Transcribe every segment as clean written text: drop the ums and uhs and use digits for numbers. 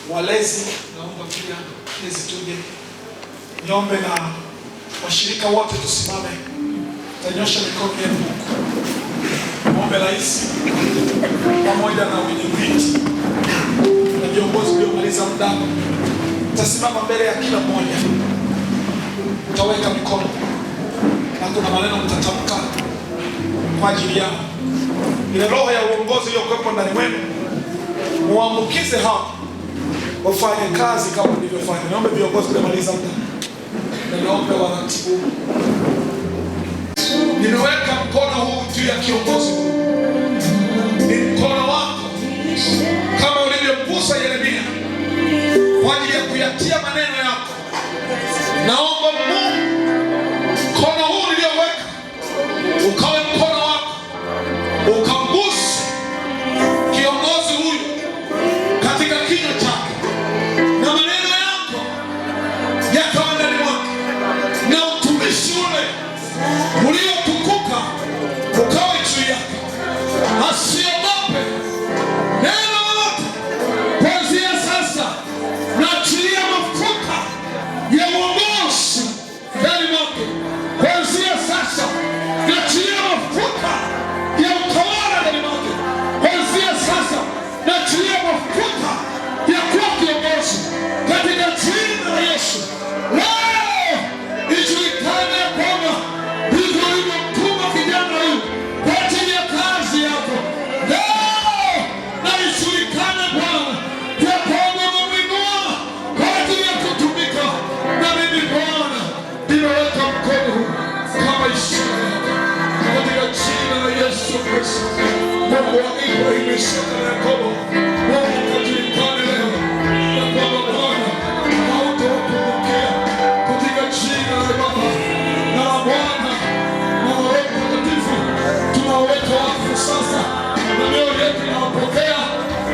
walezi, naomba pia hizi tuje. Niombe na washirika wote tusimame. Tanyosha mikono yenu huko. Muombe rais pamoja na wenyeviti na viongozi waliomaliza muda. Tasimama mbele ya kila mmoja. Utaweka mikono na kuna maneno mtatamka kwa ajili yao. Ile roho ya uongozi iliyokuwepo ndani mwenu muambukize hao wafanye kazi kama nilivyofanya. Niombe viongozi waliomaliza muda. Na niombe waratibu. Nimeweka mkono huu juu ya kiongozi huu. Ni mkono wako kama ulivyomgusa Yeremia kwa ajili ya kuyatia maneno yako. Naomba Mungu mkono huu nilioweka ukawe mkono wako, ukamguse kiongozi huyu katika kinywa chake, na maneno yako yakawa ndani mwake, na utumishi ule uliotukuka ukawe juu yake. Asiogope neno lolote. Kuanzia sasa naachilia mafuta ya uongozi ndani mwake. Kuanzia sasa naachilia mafuta ya utawala ndani mwake. Kuanzia sasa naachilia mafuta ya kuwa kiongozi katika jina la Yesu. Leo ijulikane kwamba ndivyo ulivyomtuma kijana huyu kwa ajili ya kazi yako. Leo na ijulikane Bwana ya kwamba umemwinua kwa ajili ya kutumika. Na mimi Bwana nimeweka mkono huu kama ishara yako katika jina la Yesu Kristo. Mungu wa Ibrahimu, Isaka na Yakobo, Mungu kajulikane leo ya kwamba Bwana hautawapungukia katika jina la Baba na la Mwana na la Roho Mtakatifu. Tunaweka wakfu sasa na mioyo yetu inawapokea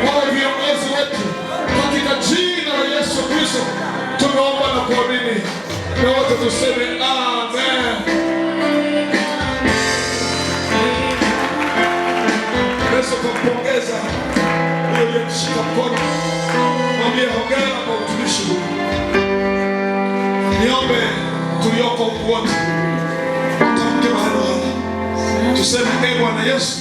wawe viongozi wetu katika jina la Yesu Kristo. Tunaomba na kuamini na wote tuseme amen. Yesu kumpongeza huyo aliyemshika mkono, mwambie hongera kwa utumishi huu. Niombe tulioko wote tamke maneno haya, tuseme: Ee Bwana Yesu,